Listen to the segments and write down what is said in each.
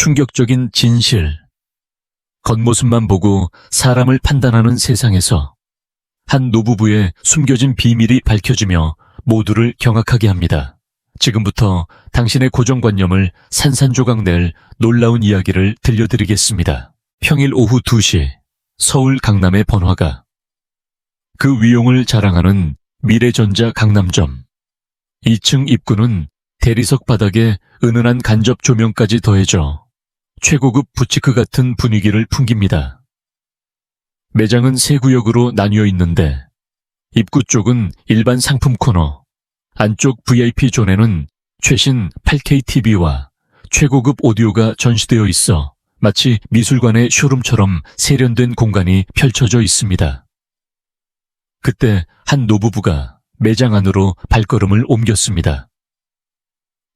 충격적인 진실. 겉모습만 보고 사람을 판단하는 세상에서 한 노부부의 숨겨진 비밀이 밝혀지며 모두를 경악하게 합니다. 지금부터 당신의 고정관념을 산산조각 낼 놀라운 이야기를 들려드리겠습니다. 평일 오후 2시 서울 강남의 번화가. 그 위용을 자랑하는 미래전자 강남점. 2층 입구는 대리석 바닥에 은은한 간접 조명까지 더해져 최고급 부티크 같은 분위기를 풍깁니다. 매장은 세 구역으로 나뉘어 있는데 입구 쪽은 일반 상품 코너, 안쪽 VIP 존에는 최신 8K TV와 최고급 오디오가 전시되어 있어 마치 미술관의 쇼룸처럼 세련된 공간이 펼쳐져 있습니다. 그때 한 노부부가 매장 안으로 발걸음을 옮겼습니다.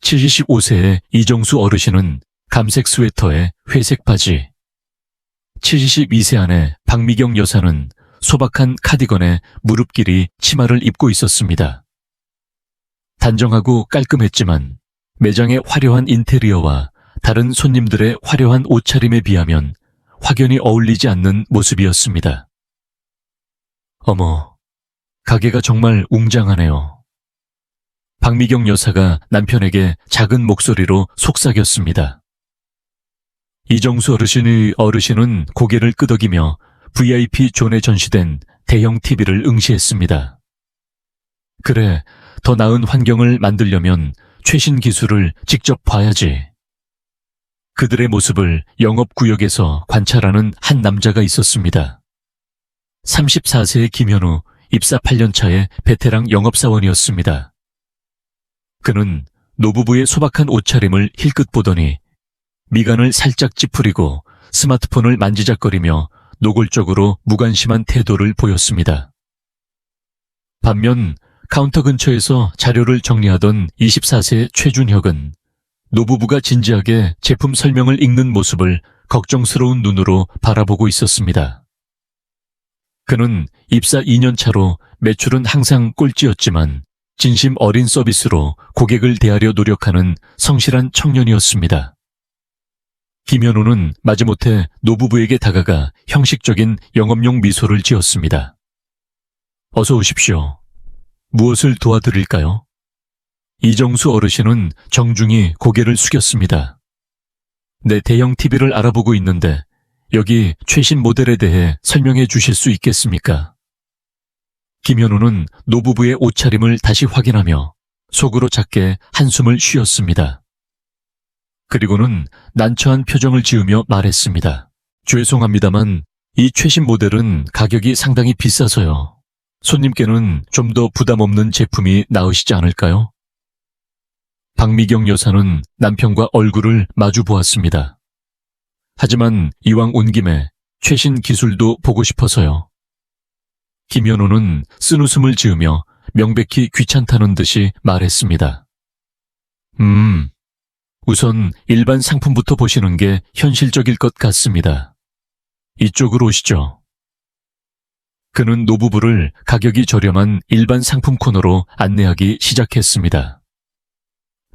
75세의 이정수 어르신은 감색 스웨터에 회색 바지, 72세 안의 박미경 여사는 소박한 카디건에 무릎 길이 치마를 입고 있었습니다. 단정하고 깔끔했지만 매장의 화려한 인테리어와 다른 손님들의 화려한 옷차림에 비하면 확연히 어울리지 않는 모습이었습니다. 어머, 가게가 정말 웅장하네요. 박미경 여사가 남편에게 작은 목소리로 속삭였습니다. 이정수 어르신은 고개를 끄덕이며 VIP 존에 전시된 대형 TV를 응시했습니다. 그래, 더 나은 환경을 만들려면 최신 기술을 직접 봐야지. 그들의 모습을 영업구역에서 관찰하는 한 남자가 있었습니다. 34세의 김현우, 입사 8년 차의 베테랑 영업사원이었습니다. 그는 노부부의 소박한 옷차림을 힐끗 보더니 미간을 살짝 찌푸리고 스마트폰을 만지작거리며 노골적으로 무관심한 태도를 보였습니다. 반면 카운터 근처에서 자료를 정리하던 24세 최준혁은 노부부가 진지하게 제품 설명을 읽는 모습을 걱정스러운 눈으로 바라보고 있었습니다. 그는 입사 2년 차로 매출은 항상 꼴찌였지만 진심 어린 서비스로 고객을 대하려 노력하는 성실한 청년이었습니다. 김현우는 마지못해 노부부에게 다가가 형식적인 영업용 미소를 지었습니다. 어서 오십시오. 무엇을 도와드릴까요? 이정수 어르신은 정중히 고개를 숙였습니다. 네, 대형 TV를 알아보고 있는데 여기 최신 모델에 대해 설명해 주실 수 있겠습니까? 김현우는 노부부의 옷차림을 다시 확인하며 속으로 작게 한숨을 쉬었습니다. 그리고는 난처한 표정을 지으며 말했습니다. 죄송합니다만 이 최신 모델은 가격이 상당히 비싸서요. 손님께는 좀 더 부담 없는 제품이 나으시지 않을까요? 박미경 여사는 남편과 얼굴을 마주 보았습니다. 하지만 이왕 온 김에 최신 기술도 보고 싶어서요. 김현우는 쓴웃음을 지으며 명백히 귀찮다는 듯이 말했습니다. 우선 일반 상품부터 보시는 게 현실적일 것 같습니다. 이쪽으로 오시죠. 그는 노부부를 가격이 저렴한 일반 상품 코너로 안내하기 시작했습니다.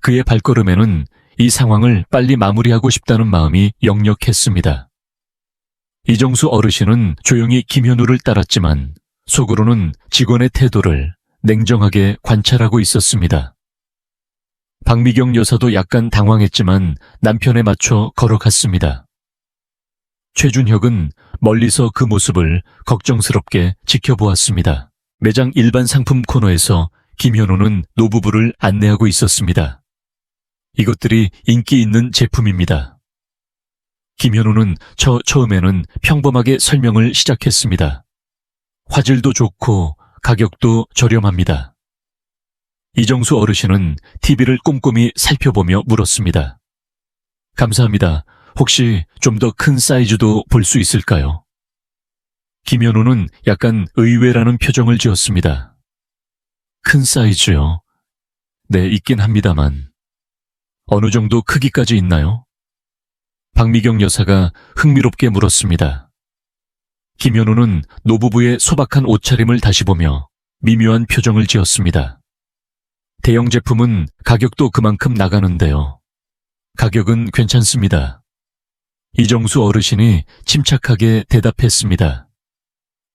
그의 발걸음에는 이 상황을 빨리 마무리하고 싶다는 마음이 역력했습니다. 이정수 어르신은 조용히 김현우를 따랐지만 속으로는 직원의 태도를 냉정하게 관찰하고 있었습니다. 박미경 여사도 약간 당황했지만 남편에 맞춰 걸어갔습니다. 최준혁은 멀리서 그 모습을 걱정스럽게 지켜보았습니다. 매장 일반 상품 코너에서 김현우는 노부부를 안내하고 있었습니다. 이것들이 인기 있는 제품입니다. 김현우는 처음에는 평범하게 설명을 시작했습니다. 화질도 좋고 가격도 저렴합니다. 이정수 어르신은 TV를 꼼꼼히 살펴보며 물었습니다. 감사합니다. 혹시 좀 더 큰 사이즈도 볼 수 있을까요? 김현우는 약간 의외라는 표정을 지었습니다. 큰 사이즈요? 네, 있긴 합니다만. 어느 정도 크기까지 있나요? 박미경 여사가 흥미롭게 물었습니다. 김현우는 노부부의 소박한 옷차림을 다시 보며 미묘한 표정을 지었습니다. 대형 제품은 가격도 그만큼 나가는데요. 가격은 괜찮습니다. 이정수 어르신이 침착하게 대답했습니다.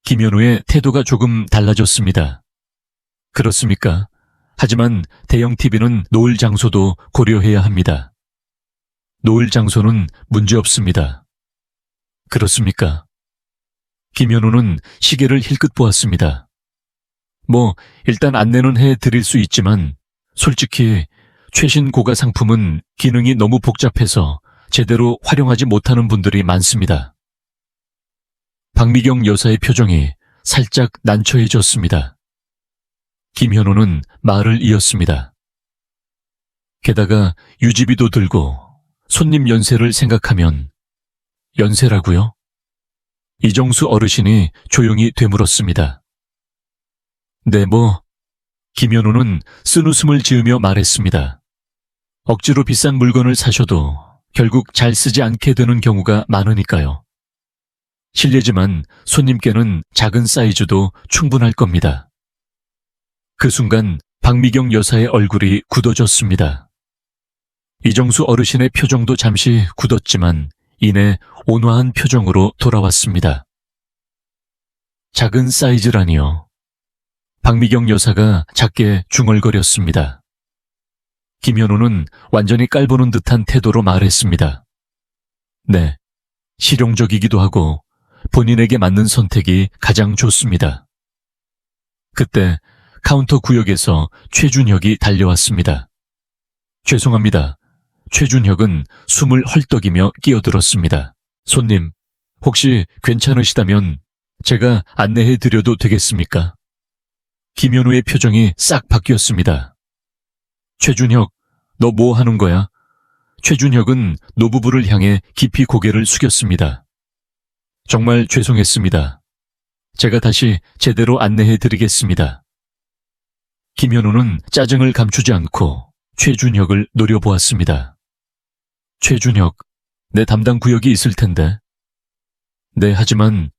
김현우의 태도가 조금 달라졌습니다. 그렇습니까? 하지만 대형 TV는 놓을 장소도 고려해야 합니다. 놓을 장소는 문제없습니다. 그렇습니까? 김현우는 시계를 힐끗 보았습니다. 일단 안내는 해드릴 수 있지만 솔직히 최신 고가 상품은 기능이 너무 복잡해서 제대로 활용하지 못하는 분들이 많습니다. 박미경 여사의 표정이 살짝 난처해졌습니다. 김현우는 말을 이었습니다. 게다가 유지비도 들고 손님 연세를 생각하면 연세라고요? 이정수 어르신이 조용히 되물었습니다. 네, 김현우는 쓴웃음을 지으며 말했습니다. 억지로 비싼 물건을 사셔도 결국 잘 쓰지 않게 되는 경우가 많으니까요. 실례지만 손님께는 작은 사이즈도 충분할 겁니다. 그 순간 박미경 여사의 얼굴이 굳어졌습니다. 이정수 어르신의 표정도 잠시 굳었지만 이내 온화한 표정으로 돌아왔습니다. 작은 사이즈라니요. 박미경 여사가 작게 중얼거렸습니다. 김현우는 완전히 깔보는 듯한 태도로 말했습니다. 네, 실용적이기도 하고 본인에게 맞는 선택이 가장 좋습니다. 그때 카운터 구역에서 최준혁이 달려왔습니다. 죄송합니다. 최준혁은 숨을 헐떡이며 끼어들었습니다. 손님, 혹시 괜찮으시다면 제가 안내해드려도 되겠습니까? 김현우의 표정이 싹 바뀌었습니다. 최준혁, 너 뭐 하는 거야? 최준혁은 노부부를 향해 깊이 고개를 숙였습니다. 정말 죄송했습니다. 제가 다시 제대로 안내해드리겠습니다. 김현우는 짜증을 감추지 않고 최준혁을 노려보았습니다. 최준혁, 내 담당 구역이 있을 텐데. 네, 하지만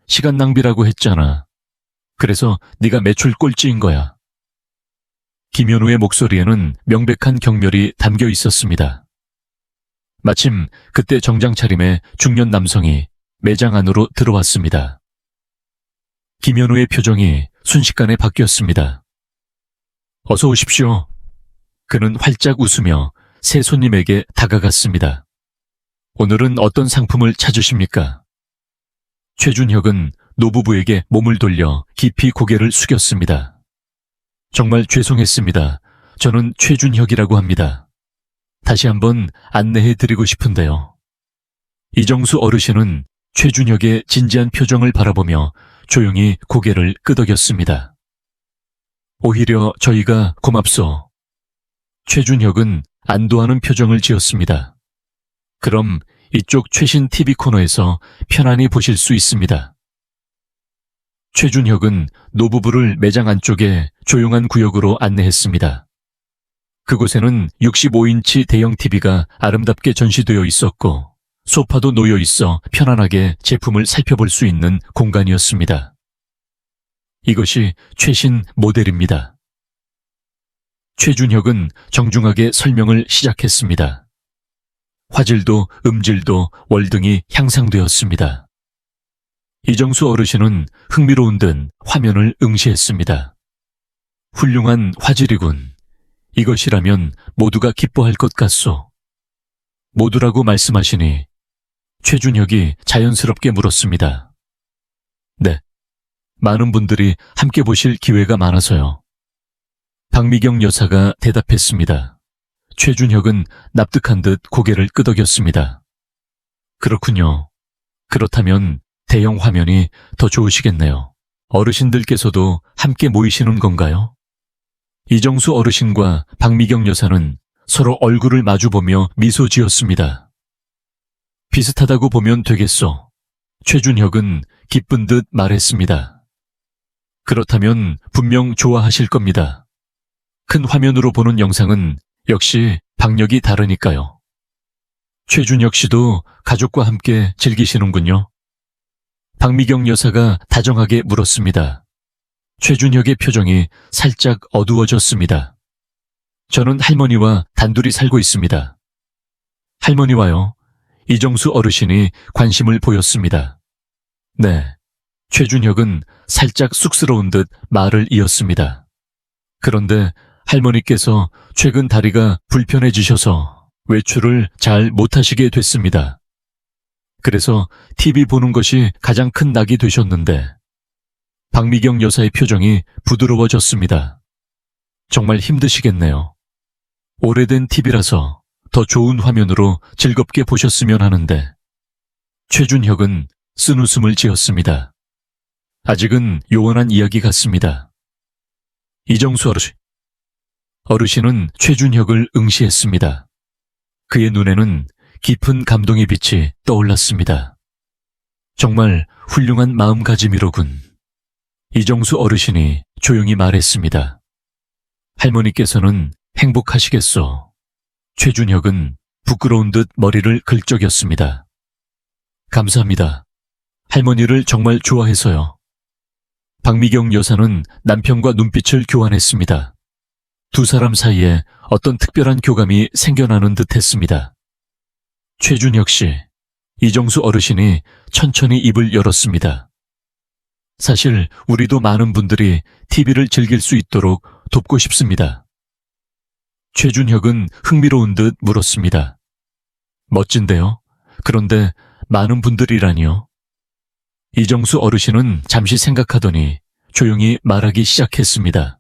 시간 낭비라고 했잖아. 그래서 네가 매출 꼴찌인 거야. 김현우의 목소리에는 명백한 경멸이 담겨 있었습니다. 마침 그때 정장 차림의 중년 남성이 매장 안으로 들어왔습니다. 김현우의 표정이 순식간에 바뀌었습니다. 어서 오십시오. 그는 활짝 웃으며 새 손님에게 다가갔습니다. 오늘은 어떤 상품을 찾으십니까? 최준혁은 노부부에게 몸을 돌려 깊이 고개를 숙였습니다. 정말 죄송했습니다. 저는 최준혁이라고 합니다. 다시 한번 안내해드리고 싶은데요. 이정수 어르신은 최준혁의 진지한 표정을 바라보며 조용히 고개를 끄덕였습니다. 오히려 저희가 고맙소. 최준혁은 안도하는 표정을 지었습니다. 그럼 이쪽 최신 TV 코너에서 편안히 보실 수 있습니다. 최준혁은 노부부를 매장 안쪽에 조용한 구역으로 안내했습니다. 그곳에는 65인치 대형 TV가 아름답게 전시되어 있었고 소파도 놓여 있어 편안하게 제품을 살펴볼 수 있는 공간이었습니다. 이것이 최신 모델입니다. 최준혁은 정중하게 설명을 시작했습니다. 화질도 음질도 월등히 향상되었습니다. 이정수 어르신은 흥미로운 듯 화면을 응시했습니다. 훌륭한 화질이군. 이것이라면 모두가 기뻐할 것 같소. 모두라고 말씀하시니 최준혁이 자연스럽게 물었습니다. 네, 많은 분들이 함께 보실 기회가 많아서요. 박미경 여사가 대답했습니다. 최준혁은 납득한 듯 고개를 끄덕였습니다. 그렇군요. 그렇다면 대형 화면이 더 좋으시겠네요. 어르신들께서도 함께 모이시는 건가요? 이정수 어르신과 박미경 여사는 서로 얼굴을 마주보며 미소 지었습니다. 비슷하다고 보면 되겠소. 최준혁은 기쁜 듯 말했습니다. 그렇다면 분명 좋아하실 겁니다. 큰 화면으로 보는 영상은 역시 박력이 다르니까요. 최준혁 씨도 가족과 함께 즐기시는군요. 박미경 여사가 다정하게 물었습니다. 최준혁의 표정이 살짝 어두워졌습니다. 저는 할머니와 단둘이 살고 있습니다. 할머니와요? 이정수 어르신이 관심을 보였습니다. 네, 최준혁은 살짝 쑥스러운 듯 말을 이었습니다. 그런데 할머니께서 최근 다리가 불편해지셔서 외출을 잘 못하시게 됐습니다. 그래서 TV 보는 것이 가장 큰 낙이 되셨는데 박미경 여사의 표정이 부드러워졌습니다. 정말 힘드시겠네요. 오래된 TV라서 더 좋은 화면으로 즐겁게 보셨으면 하는데. 최준혁은 쓴웃음을 지었습니다. 아직은 요원한 이야기 같습니다. 이정수 어르신은 최준혁을 응시했습니다. 그의 눈에는 깊은 감동의 빛이 떠올랐습니다. 정말 훌륭한 마음가짐이로군. 이정수 어르신이 조용히 말했습니다. 할머니께서는 행복하시겠소. 최준혁은 부끄러운 듯 머리를 긁적였습니다. 감사합니다. 할머니를 정말 좋아해서요. 박미경 여사는 남편과 눈빛을 교환했습니다. 두 사람 사이에 어떤 특별한 교감이 생겨나는 듯 했습니다. 최준혁 씨, 이정수 어르신이 천천히 입을 열었습니다. 사실 우리도 많은 분들이 TV를 즐길 수 있도록 돕고 싶습니다. 최준혁은 흥미로운 듯 물었습니다. 멋진데요? 그런데 많은 분들이라니요? 이정수 어르신은 잠시 생각하더니 조용히 말하기 시작했습니다.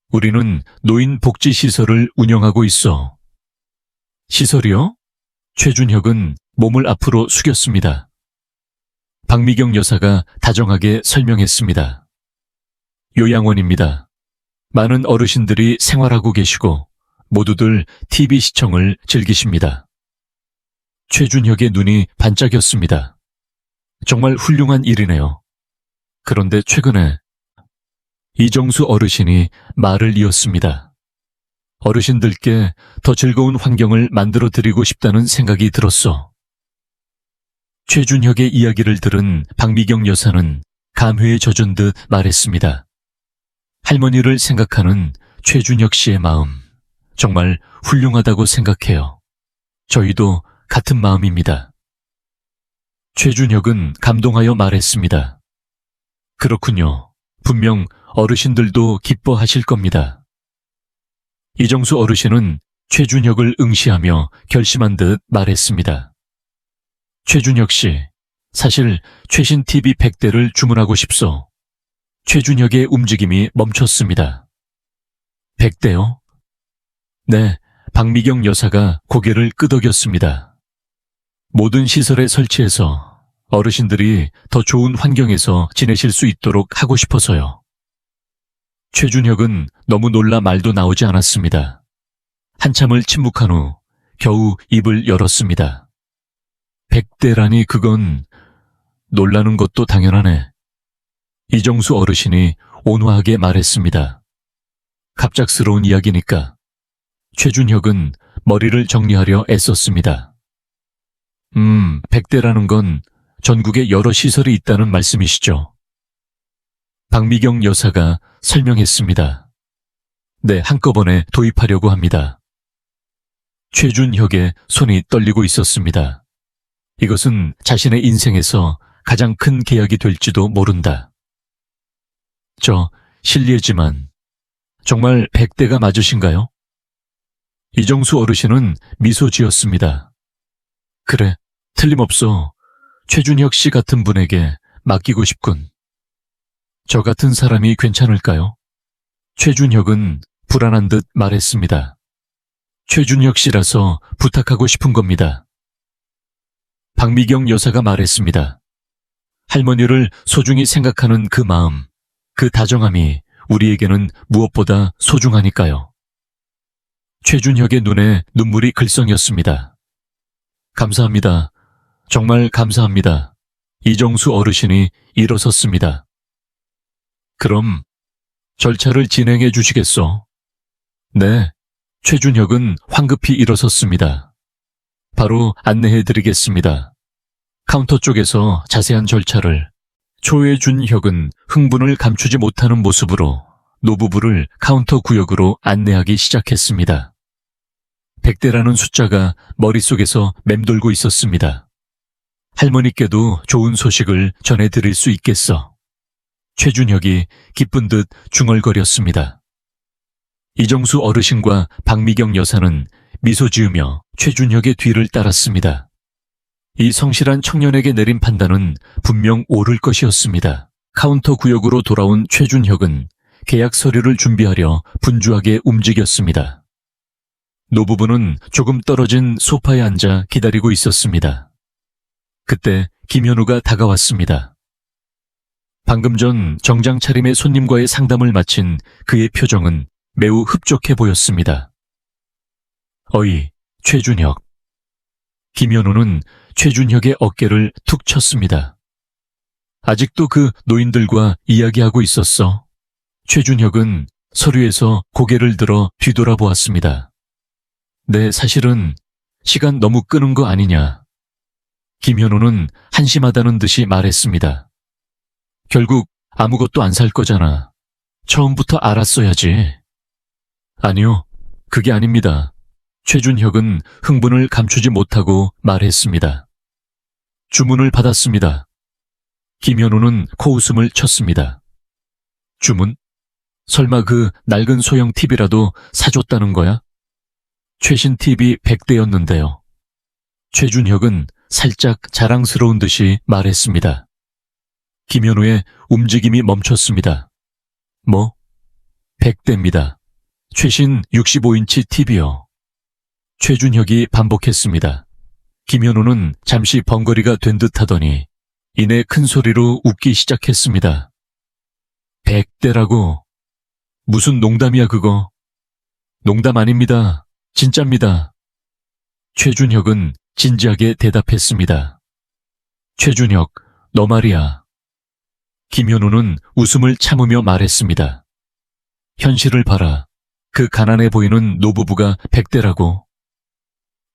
우리는 노인복지시설을 운영하고 있어. 시설이요? 최준혁은 몸을 앞으로 숙였습니다. 박미경 여사가 다정하게 설명했습니다. 요양원입니다. 많은 어르신들이 생활하고 계시고 모두들 TV 시청을 즐기십니다. 최준혁의 눈이 반짝였습니다. 정말 훌륭한 일이네요. 그런데 최근에 이정수 어르신이 말을 이었습니다. 어르신들께 더 즐거운 환경을 만들어 드리고 싶다는 생각이 들었어. 최준혁의 이야기를 들은 박미경 여사는 감회에 젖은 듯 말했습니다. 할머니를 생각하는 최준혁 씨의 마음, 정말 훌륭하다고 생각해요. 저희도 같은 마음입니다. 최준혁은 감동하여 말했습니다. 그렇군요. 분명 어르신들도 기뻐하실 겁니다. 이정수 어르신은 최준혁을 응시하며 결심한 듯 말했습니다. 최준혁 씨, 사실 최신 TV 100대를 주문하고 싶소. 최준혁의 움직임이 멈췄습니다. 100대요? 네, 박미경 여사가 고개를 끄덕였습니다. 모든 시설에 설치해서 어르신들이 더 좋은 환경에서 지내실 수 있도록 하고 싶어서요. 최준혁은 너무 놀라 말도 나오지 않았습니다. 한참을 침묵한 후 겨우 입을 열었습니다. 100대라니 그건 놀라는 것도 당연하네. 이정수 어르신이 온화하게 말했습니다. 갑작스러운 이야기니까. 최준혁은 머리를 정리하려 애썼습니다. 100대라는 건 전국에 여러 시설이 있다는 말씀이시죠? 박미경 여사가 설명했습니다. 네, 한꺼번에 도입하려고 합니다. 최준혁의 손이 떨리고 있었습니다. 이것은 자신의 인생에서 가장 큰 계약이 될지도 모른다. 실례지만 정말 100대가 맞으신가요? 이정수 어르신은 미소 지었습니다. 그래, 틀림없어. 최준혁 씨 같은 분에게 맡기고 싶군. 저 같은 사람이 괜찮을까요? 최준혁은 불안한 듯 말했습니다. 최준혁 씨라서 부탁하고 싶은 겁니다. 박미경 여사가 말했습니다. 할머니를 소중히 생각하는 그 마음, 그 다정함이 우리에게는 무엇보다 소중하니까요. 최준혁의 눈에 눈물이 글썽였습니다. 감사합니다. 정말 감사합니다. 이정수 어르신이 일어섰습니다. 그럼 절차를 진행해 주시겠소? 네. 최준혁은 황급히 일어섰습니다. 바로 안내해 드리겠습니다. 카운터 쪽에서 자세한 절차를. 최준혁은 흥분을 감추지 못하는 모습으로 노부부를 카운터 구역으로 안내하기 시작했습니다. 100대라는 숫자가 머릿속에서 맴돌고 있었습니다. 할머니께도 좋은 소식을 전해드릴 수 있겠어. 최준혁이 기쁜 듯 중얼거렸습니다. 이정수 어르신과 박미경 여사는 미소 지으며 최준혁의 뒤를 따랐습니다. 이 성실한 청년에게 내린 판단은 분명 옳을 것이었습니다. 카운터 구역으로 돌아온 최준혁은 계약 서류를 준비하려 분주하게 움직였습니다. 노부부는 조금 떨어진 소파에 앉아 기다리고 있었습니다. 그때 김현우가 다가왔습니다. 방금 전 정장 차림의 손님과의 상담을 마친 그의 표정은 매우 흡족해 보였습니다. 어이, 최준혁. 김현우는 최준혁의 어깨를 툭 쳤습니다. 아직도 그 노인들과 이야기하고 있었어. 최준혁은 서류에서 고개를 들어 뒤돌아보았습니다. 네, 사실은 시간 너무 끄는 거 아니냐. 김현우는 한심하다는 듯이 말했습니다. 결국 아무것도 안 살 거잖아. 처음부터 알았어야지. 아니요, 그게 아닙니다. 최준혁은 흥분을 감추지 못하고 말했습니다. 주문을 받았습니다. 김현우는 코웃음을 쳤습니다. 주문? 설마 그 낡은 소형 TV라도 사줬다는 거야? 최신 TV 100대였는데요. 최준혁은 살짝 자랑스러운 듯이 말했습니다. 김현우의 움직임이 멈췄습니다. 뭐? 100대입니다. 최신 65인치 TV요. 최준혁이 반복했습니다. 김현우는 잠시 번거리가 된 듯하더니 이내 큰 소리로 웃기 시작했습니다. 100대라고? 무슨 농담이야 그거? 농담 아닙니다. 진짜입니다. 최준혁은 진지하게 대답했습니다. 최준혁, 너 말이야. 김현우는 웃음을 참으며 말했습니다. 현실을 봐라. 그 가난해 보이는 노부부가 100대라고.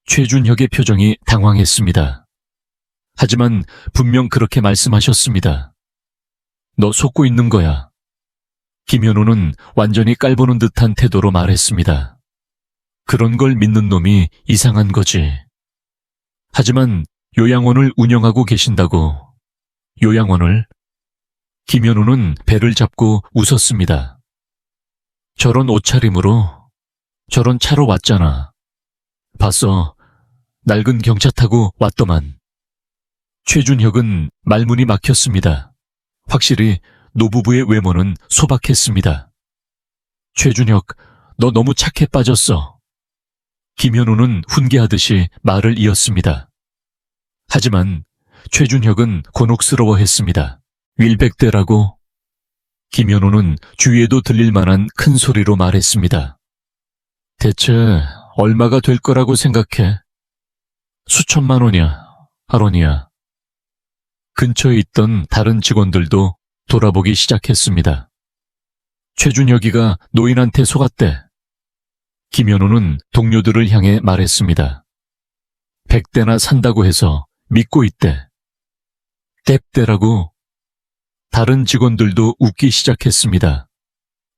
최준혁의 표정이 당황했습니다. 하지만 분명 그렇게 말씀하셨습니다. 너 속고 있는 거야. 김현우는 완전히 깔보는 듯한 태도로 말했습니다. 그런 걸 믿는 놈이 이상한 거지. 하지만 요양원을 운영하고 계신다고. 요양원을? 김현우는 배를 잡고 웃었습니다. 저런 옷차림으로 저런 차로 왔잖아. 봤어. 낡은 경차 타고 왔더만. 최준혁은 말문이 막혔습니다. 확실히 노부부의 외모는 소박했습니다. 최준혁, 너 너무 착해 빠졌어. 김현우는 훈계하듯이 말을 이었습니다. 하지만 최준혁은 곤혹스러워했습니다. 윌백대라고? 김현우는 주위에도 들릴 만한 큰 소리로 말했습니다. 대체 얼마가 될 거라고 생각해? 수천만 원이야, 하론이야. 근처에 있던 다른 직원들도 돌아보기 시작했습니다. 최준혁이가 노인한테 속았대. 김현우는 동료들을 향해 말했습니다. 100대나 산다고 해서 믿고 있대. 뎁대라고. 다른 직원들도 웃기 시작했습니다.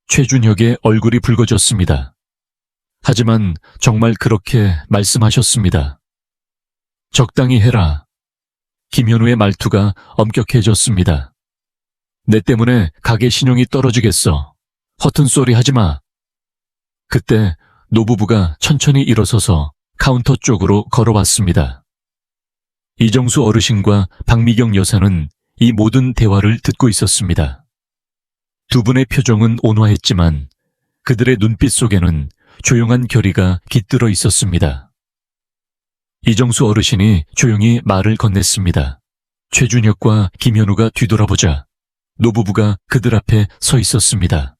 최준혁의 얼굴이 붉어졌습니다. 하지만 정말 그렇게 말씀하셨습니다. 적당히 해라. 김현우의 말투가 엄격해졌습니다. 내 때문에 가게 신용이 떨어지겠어. 허튼 소리 하지 마. 그때 노부부가 천천히 일어서서 카운터 쪽으로 걸어왔습니다. 이정수 어르신과 박미경 여사는 이 모든 대화를 듣고 있었습니다. 두 분의 표정은 온화했지만 그들의 눈빛 속에는 조용한 결의가 깃들어 있었습니다. 이정수 어르신이 조용히 말을 건넸습니다. 최준혁과 김현우가 뒤돌아보자 노부부가 그들 앞에 서 있었습니다.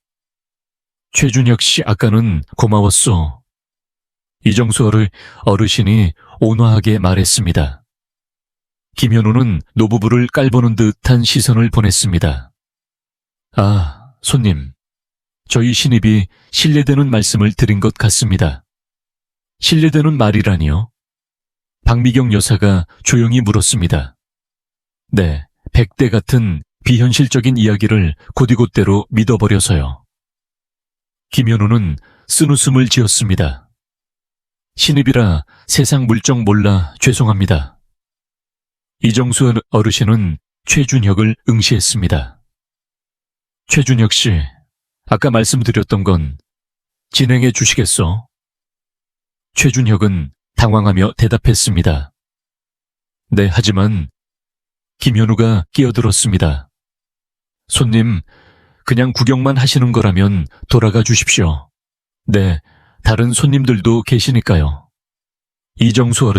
최준혁 씨 아까는 고마웠소. 이정수 어르신이 온화하게 말했습니다. 김현우는 노부부를 깔보는 듯한 시선을 보냈습니다. 아, 손님. 저희 신입이 신뢰되는 말씀을 드린 것 같습니다. 신뢰되는 말이라니요? 박미경 여사가 조용히 물었습니다. 네, 100대 같은 비현실적인 이야기를 곧이곧대로 믿어버려서요. 김현우는 쓴웃음을 지었습니다. 신입이라 세상 물정 몰라 죄송합니다. 이정수 어르신은 최준혁을 응시했습니다. 최준혁 씨, 아까 말씀드렸던 건 진행해 주시겠소? 최준혁은 당황하며 대답했습니다. 네, 하지만 김현우가 끼어들었습니다. 손님, 그냥 구경만 하시는 거라면 돌아가 주십시오. 네, 다른 손님들도 계시니까요. 이정수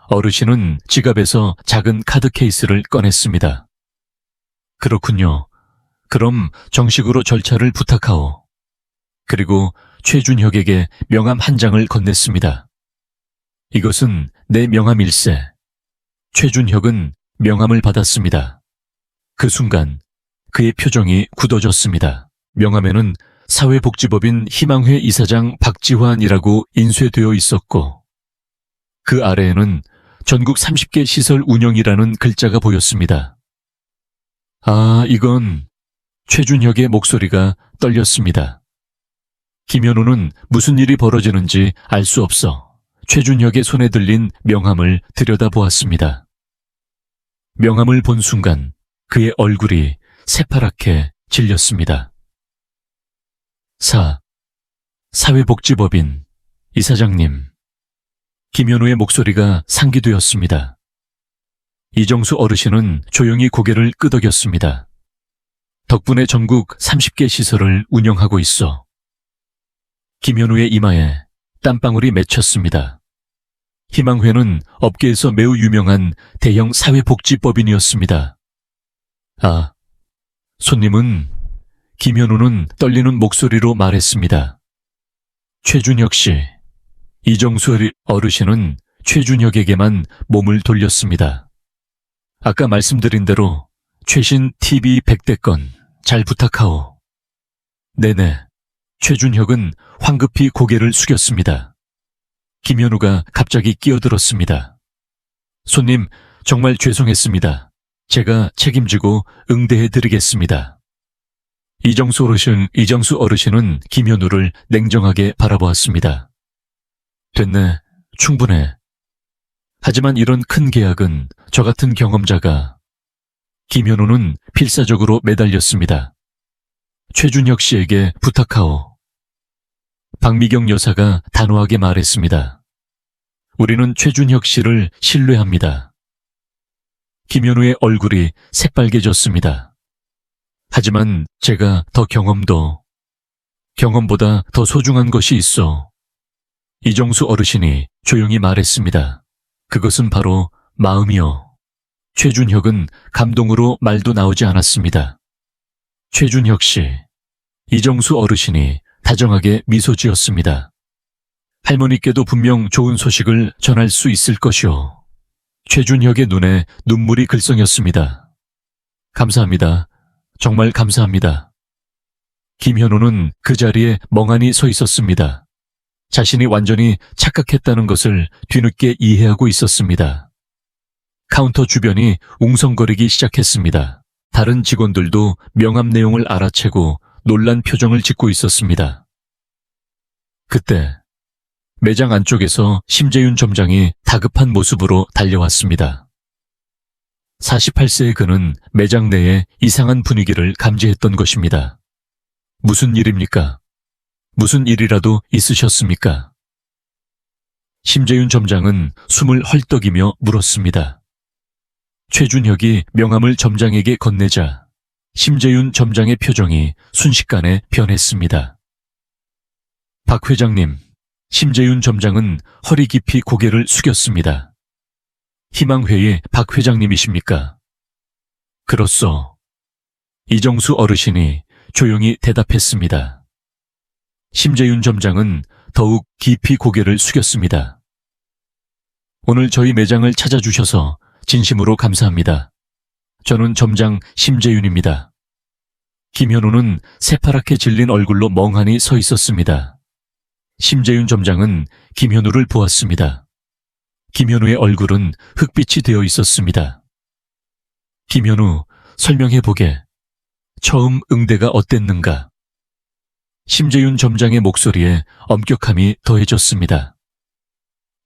어르신은 지갑에서 작은 카드 케이스를 꺼냈습니다. 그렇군요. 그럼 정식으로 절차를 부탁하오. 그리고 최준혁에게 명함 한 장을 건넸습니다. 이것은 내 명함일세. 최준혁은 명함을 받았습니다. 그 순간 그의 표정이 굳어졌습니다. 명함에는 사회복지법인 희망회 이사장 박지환이라고 인쇄되어 있었고 그 아래에는 전국 30개 시설 운영이라는 글자가 보였습니다. 아, 이건... 최준혁의 목소리가 떨렸습니다. 김현우는 무슨 일이 벌어지는지 알 수 없어 최준혁의 손에 들린 명함을 들여다보았습니다. 명함을 본 순간 그의 얼굴이 새파랗게 질렸습니다. 사회복지법인 이사장님. 김현우의 목소리가 상기되었습니다. 이정수 어르신은 조용히 고개를 끄덕였습니다. 덕분에 전국 30개 시설을 운영하고 있어. 김현우의 이마에 땀방울이 맺혔습니다. 희망회는 업계에서 매우 유명한 대형 사회복지법인이었습니다. 아, 손님은... 김현우는 떨리는 목소리로 말했습니다. 최준혁 씨. 이정수 어르신은 최준혁에게만 몸을 돌렸습니다. 아까 말씀드린 대로 최신 TV 100대건 잘 부탁하오. 네네. 최준혁은 황급히 고개를 숙였습니다. 김현우가 갑자기 끼어들었습니다. 손님, 정말 죄송했습니다. 제가 책임지고 응대해드리겠습니다. 이정수 어르신은 김현우를 냉정하게 바라보았습니다. 됐네. 충분해. 하지만 이런 큰 계약은 저 같은 경험자가... 김현우는 필사적으로 매달렸습니다. 최준혁 씨에게 부탁하오. 박미경 여사가 단호하게 말했습니다. 우리는 최준혁 씨를 신뢰합니다. 김현우의 얼굴이 새빨개졌습니다. 하지만 제가 더 경험보다 더 소중한 것이 있어. 이정수 어르신이 조용히 말했습니다. 그것은 바로 마음이요. 최준혁은 감동으로 말도 나오지 않았습니다. 최준혁 씨, 이정수 어르신이 다정하게 미소 지었습니다. 할머니께도 분명 좋은 소식을 전할 수 있을 것이오. 최준혁의 눈에 눈물이 글썽였습니다. 감사합니다. 정말 감사합니다. 김현우는 그 자리에 멍하니 서 있었습니다. 자신이 완전히 착각했다는 것을 뒤늦게 이해하고 있었습니다. 카운터 주변이 웅성거리기 시작했습니다. 다른 직원들도 명함 내용을 알아채고 놀란 표정을 짓고 있었습니다. 그때 매장 안쪽에서 심재윤 점장이 다급한 모습으로 달려왔습니다. 48세의 그는 매장 내에 이상한 분위기를 감지했던 것입니다. 무슨 일입니까? 무슨 일이라도 있으셨습니까? 심재윤 점장은 숨을 헐떡이며 물었습니다. 최준혁이 명함을 점장에게 건네자 심재윤 점장의 표정이 순식간에 변했습니다. 박 회장님, 심재윤 점장은 허리 깊이 고개를 숙였습니다. 희망회의 박 회장님이십니까? 그렇소. 이정수 어르신이 조용히 대답했습니다. 심재윤 점장은 더욱 깊이 고개를 숙였습니다. 오늘 저희 매장을 찾아주셔서 진심으로 감사합니다. 저는 점장 심재윤입니다. 김현우는 새파랗게 질린 얼굴로 멍하니 서 있었습니다. 심재윤 점장은 김현우를 보았습니다. 김현우의 얼굴은 흑빛이 되어 있었습니다. 김현우, 설명해보게. 처음 응대가 어땠는가? 심재윤 점장의 목소리에 엄격함이 더해졌습니다.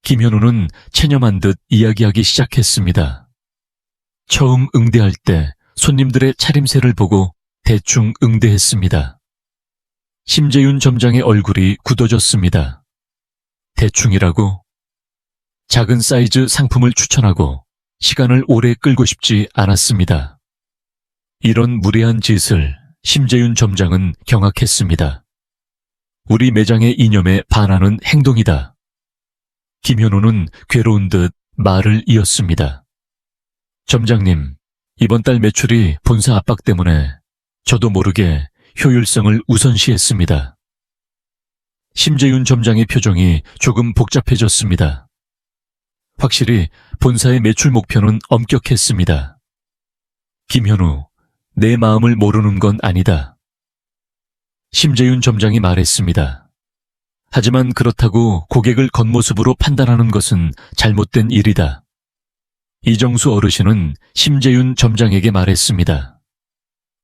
김현우는 체념한 듯 이야기하기 시작했습니다. 처음 응대할 때 손님들의 차림새를 보고 대충 응대했습니다. 심재윤 점장의 얼굴이 굳어졌습니다. 대충이라고? 작은 사이즈 상품을 추천하고 시간을 오래 끌고 싶지 않았습니다. 이런 무례한 짓을 심재윤 점장은 경악했습니다. 우리 매장의 이념에 반하는 행동이다. 김현우는 괴로운 듯 말을 이었습니다. 점장님, 이번 달 매출이 본사 압박 때문에 저도 모르게 효율성을 우선시했습니다. 심재윤 점장의 표정이 조금 복잡해졌습니다. 확실히 본사의 매출 목표는 엄격했습니다. 김현우, 내 마음을 모르는 건 아니다. 심재윤 점장이 말했습니다. 하지만 그렇다고 고객을 겉모습으로 판단하는 것은 잘못된 일이다. 이정수 어르신은 심재윤 점장에게 말했습니다.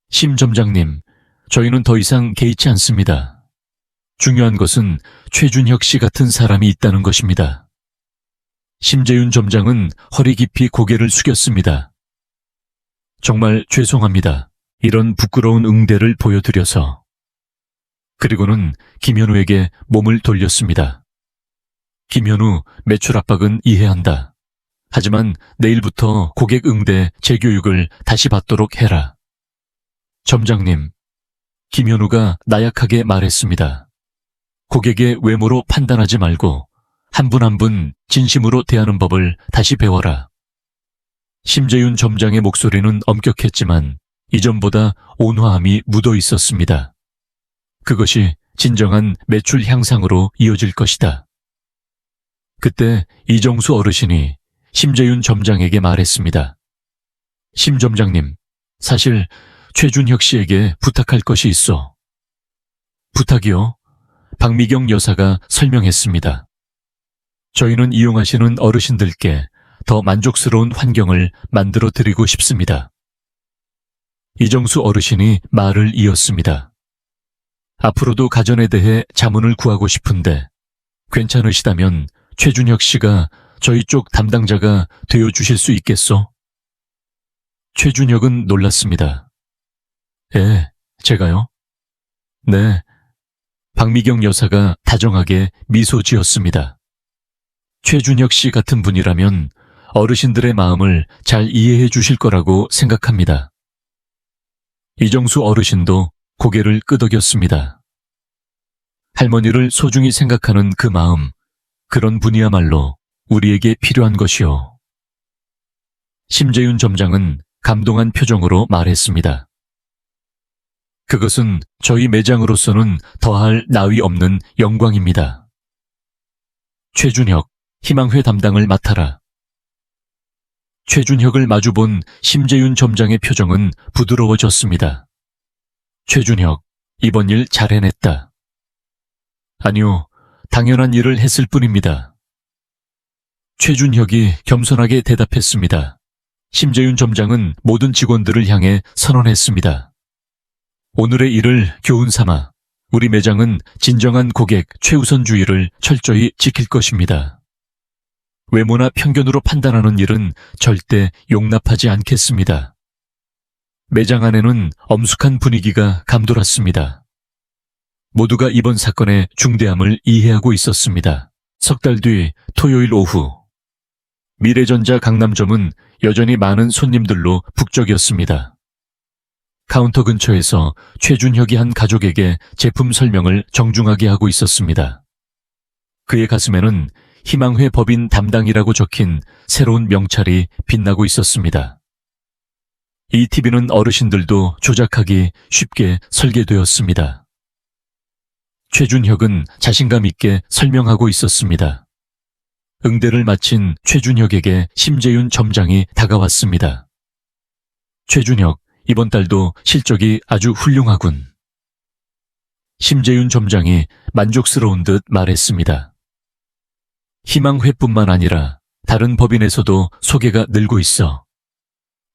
심 점장님, 저희는 더 이상 개의치 않습니다. 중요한 것은 최준혁 씨 같은 사람이 있다는 것입니다. 심재윤 점장은 허리 깊이 고개를 숙였습니다. 정말 죄송합니다. 이런 부끄러운 응대를 보여드려서. 그리고는 김현우에게 몸을 돌렸습니다. 김현우, 매출 압박은 이해한다. 하지만 내일부터 고객 응대 재교육을 다시 받도록 해라. 점장님, 김현우가 나약하게 말했습니다. 고객의 외모로 판단하지 말고 한 분 한 분 진심으로 대하는 법을 다시 배워라. 심재윤 점장의 목소리는 엄격했지만 이전보다 온화함이 묻어 있었습니다. 그것이 진정한 매출 향상으로 이어질 것이다. 그때 이정수 어르신이 심재윤 점장에게 말했습니다. 심 점장님, 사실 최준혁 씨에게 부탁할 것이 있어. 부탁이요? 박미경 여사가 설명했습니다. 저희는 이용하시는 어르신들께 더 만족스러운 환경을 만들어 드리고 싶습니다. 이정수 어르신이 말을 이었습니다. 앞으로도 가전에 대해 자문을 구하고 싶은데 괜찮으시다면 최준혁 씨가 저희 쪽 담당자가 되어주실 수 있겠소? 최준혁은 놀랐습니다. 예, 제가요? 네. 박미경 여사가 다정하게 미소 지었습니다. 최준혁 씨 같은 분이라면 어르신들의 마음을 잘 이해해 주실 거라고 생각합니다. 이정수 어르신도 고개를 끄덕였습니다. 할머니를 소중히 생각하는 그 마음, 그런 분이야말로 우리에게 필요한 것이요. 심재윤 점장은 감동한 표정으로 말했습니다. 그것은 저희 매장으로서는 더할 나위 없는 영광입니다. 최준혁, 희망회 담당을 맡아라. 최준혁을 마주본 심재윤 점장의 표정은 부드러워졌습니다. 최준혁, 이번 일 잘 해냈다. 아니요, 당연한 일을 했을 뿐입니다. 최준혁이 겸손하게 대답했습니다. 심재윤 점장은 모든 직원들을 향해 선언했습니다. 오늘의 일을 교훈 삼아 우리 매장은 진정한 고객 최우선주의를 철저히 지킬 것입니다. 외모나 편견으로 판단하는 일은 절대 용납하지 않겠습니다. 매장 안에는 엄숙한 분위기가 감돌았습니다. 모두가 이번 사건의 중대함을 이해하고 있었습니다. 석 달 뒤 토요일 오후, 미래전자 강남점은 여전히 많은 손님들로 북적였습니다. 카운터 근처에서 최준혁이 한 가족에게 제품 설명을 정중하게 하고 있었습니다. 그의 가슴에는 희망회 법인 담당이라고 적힌 새로운 명찰이 빛나고 있었습니다. 이 TV는 어르신들도 조작하기 쉽게 설계되었습니다. 최준혁은 자신감 있게 설명하고 있었습니다. 응대를 마친 최준혁에게 심재윤 점장이 다가왔습니다. 최준혁, 이번 달도 실적이 아주 훌륭하군. 심재윤 점장이 만족스러운 듯 말했습니다. 희망회뿐만 아니라 다른 법인에서도 소개가 늘고 있어.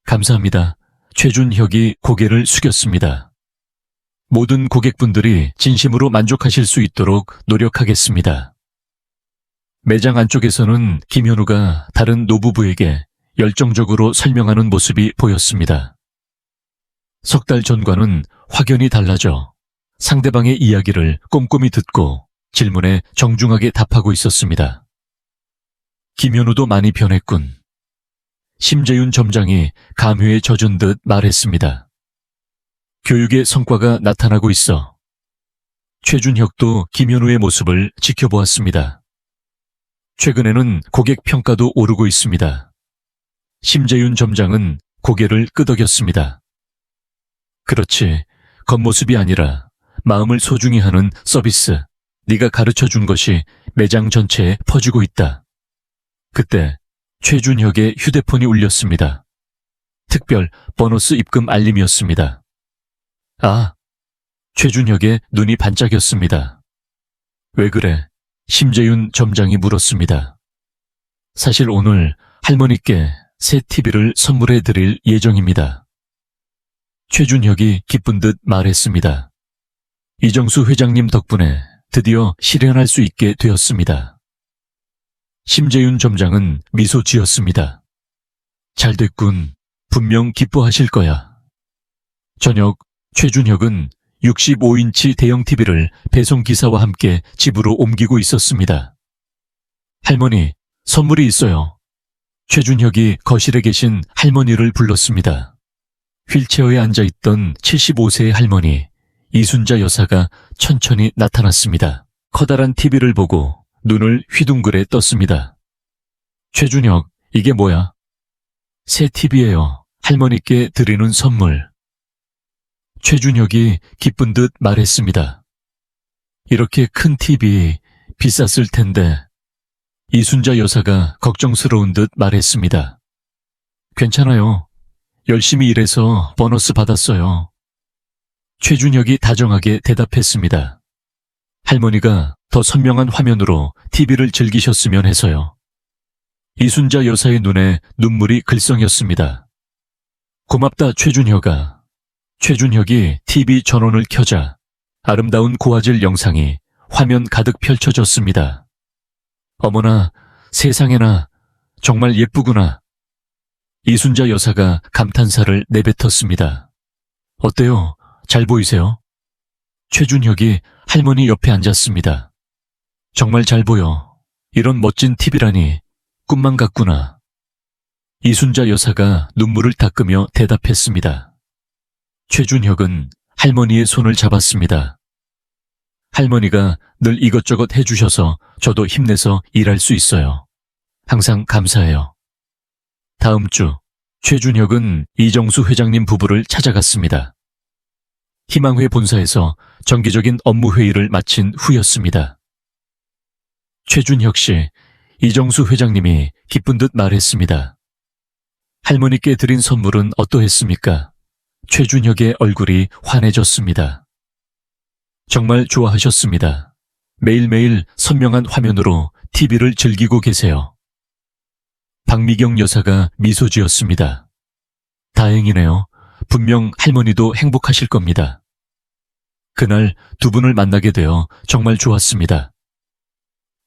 감사합니다. 최준혁이 고개를 숙였습니다. 모든 고객분들이 진심으로 만족하실 수 있도록 노력하겠습니다. 매장 안쪽에서는 김현우가 다른 노부부에게 열정적으로 설명하는 모습이 보였습니다. 석 달 전과는 확연히 달라져 상대방의 이야기를 꼼꼼히 듣고 질문에 정중하게 답하고 있었습니다. 김현우도 많이 변했군. 심재윤 점장이 감회에 젖은 듯 말했습니다. 교육의 성과가 나타나고 있어. 최준혁도 김현우의 모습을 지켜보았습니다. 최근에는 고객 평가도 오르고 있습니다. 심재윤 점장은 고개를 끄덕였습니다. 그렇지, 겉모습이 아니라 마음을 소중히 하는 서비스. 네가 가르쳐준 것이 매장 전체에 퍼지고 있다. 그때 최준혁의 휴대폰이 울렸습니다. 특별 보너스 입금 알림이었습니다. 아, 최준혁의 눈이 반짝였습니다. 왜 그래? 심재윤 점장이 물었습니다. 사실 오늘 할머니께 새 TV를 선물해 드릴 예정입니다. 최준혁이 기쁜 듯 말했습니다. 이정수 회장님 덕분에 드디어 실현할 수 있게 되었습니다. 심재윤 점장은 미소 지었습니다. 잘 됐군. 분명 기뻐하실 거야. 저녁 최준혁은 65인치 대형 TV를 배송기사와 함께 집으로 옮기고 있었습니다. 할머니, 선물이 있어요. 최준혁이 거실에 계신 할머니를 불렀습니다. 휠체어에 앉아있던 75세의 할머니, 이순자 여사가 천천히 나타났습니다. 커다란 TV를 보고 눈을 휘둥그레 떴습니다. 최준혁, 이게 뭐야? 새 TV예요. 할머니께 드리는 선물. 최준혁이 기쁜 듯 말했습니다. 이렇게 큰 TV 비쌌을 텐데. 이순자 여사가 걱정스러운 듯 말했습니다. 괜찮아요. 열심히 일해서 보너스 받았어요. 최준혁이 다정하게 대답했습니다. 할머니가 더 선명한 화면으로 TV를 즐기셨으면 해서요. 이순자 여사의 눈에 눈물이 글썽였습니다. 고맙다 최준혁아. 최준혁이 TV 전원을 켜자 아름다운 고화질 영상이 화면 가득 펼쳐졌습니다. 어머나, 세상에나 정말 예쁘구나. 이순자 여사가 감탄사를 내뱉었습니다. 어때요? 잘 보이세요? 최준혁이 할머니 옆에 앉았습니다. 정말 잘 보여. 이런 멋진 TV라니 꿈만 같구나. 이순자 여사가 눈물을 닦으며 대답했습니다. 최준혁은 할머니의 손을 잡았습니다. 할머니가 늘 이것저것 해주셔서 저도 힘내서 일할 수 있어요. 항상 감사해요. 다음 주 최준혁은 이정수 회장님 부부를 찾아갔습니다. 희망회 본사에서 정기적인 업무 회의를 마친 후였습니다. 최준혁 씨, 이정수 회장님이 기쁜 듯 말했습니다. 할머니께 드린 선물은 어떠했습니까? 최준혁의 얼굴이 환해졌습니다. 정말 좋아하셨습니다. 매일매일 선명한 화면으로 TV를 즐기고 계세요. 박미경 여사가 미소 지었습니다. 다행이네요. 분명 할머니도 행복하실 겁니다. 그날 두 분을 만나게 되어 정말 좋았습니다.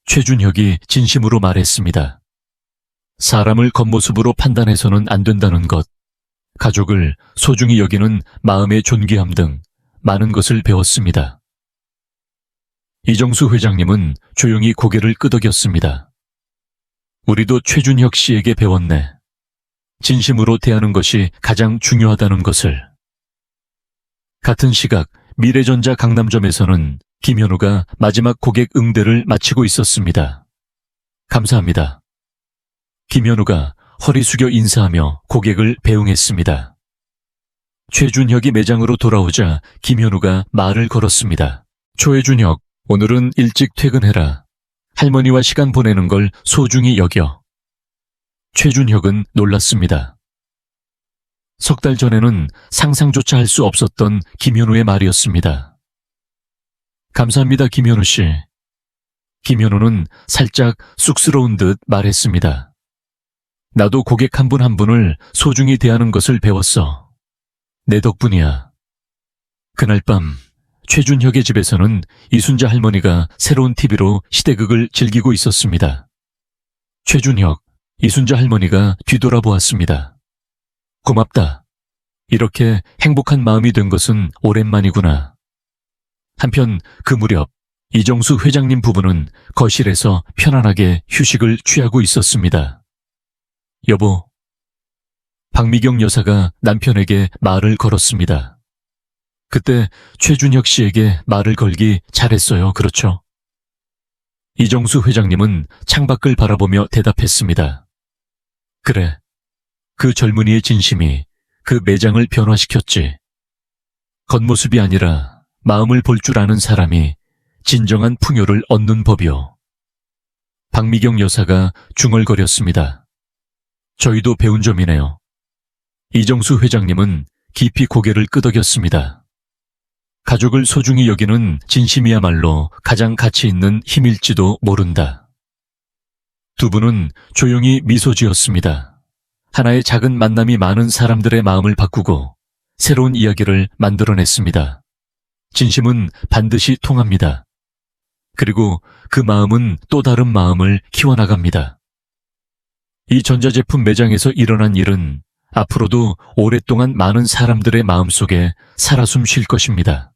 최준혁이 진심으로 말했습니다. 사람을 겉모습으로 판단해서는 안 된다는 것, 가족을 소중히 여기는 마음의 존귀함 등 많은 것을 배웠습니다. 이정수 회장님은 조용히 고개를 끄덕였습니다. 우리도 최준혁 씨에게 배웠네. 진심으로 대하는 것이 가장 중요하다는 것을. 같은 시각 미래전자 강남점에서는 김현우가 마지막 고객 응대를 마치고 있었습니다. 감사합니다. 김현우가 허리 숙여 인사하며 고객을 배웅했습니다. 최준혁이 매장으로 돌아오자 김현우가 말을 걸었습니다. 최준혁, 오늘은 일찍 퇴근해라. 할머니와 시간 보내는 걸 소중히 여겨. 최준혁은 놀랐습니다. 석 달 전에는 상상조차 할 수 없었던 김현우의 말이었습니다. 감사합니다, 김현우 씨. 김현우는 살짝 쑥스러운 듯 말했습니다. 나도 고객 한 분 한 분을 소중히 대하는 것을 배웠어. 내 덕분이야. 그날 밤 최준혁의 집에서는 이순자 할머니가 새로운 TV로 시대극을 즐기고 있었습니다. 최준혁, 이순자 할머니가 뒤돌아보았습니다. 고맙다. 이렇게 행복한 마음이 된 것은 오랜만이구나. 한편 그 무렵 이정수 회장님 부부는 거실에서 편안하게 휴식을 취하고 있었습니다. 여보. 박미경 여사가 남편에게 말을 걸었습니다. 그때 최준혁 씨에게 말을 걸기 잘했어요, 그렇죠? 이정수 회장님은 창밖을 바라보며 대답했습니다. 그래, 그 젊은이의 진심이 그 매장을 변화시켰지. 겉모습이 아니라 마음을 볼 줄 아는 사람이 진정한 풍요를 얻는 법이요. 박미경 여사가 중얼거렸습니다. 저희도 배운 점이네요. 이정수 회장님은 깊이 고개를 끄덕였습니다. 가족을 소중히 여기는 진심이야말로 가장 가치 있는 힘일지도 모른다. 두 분은 조용히 미소 지었습니다. 하나의 작은 만남이 많은 사람들의 마음을 바꾸고 새로운 이야기를 만들어냈습니다. 진심은 반드시 통합니다. 그리고 그 마음은 또 다른 마음을 키워나갑니다. 이 전자제품 매장에서 일어난 일은 앞으로도 오랫동안 많은 사람들의 마음속에 살아 숨 쉴 것입니다.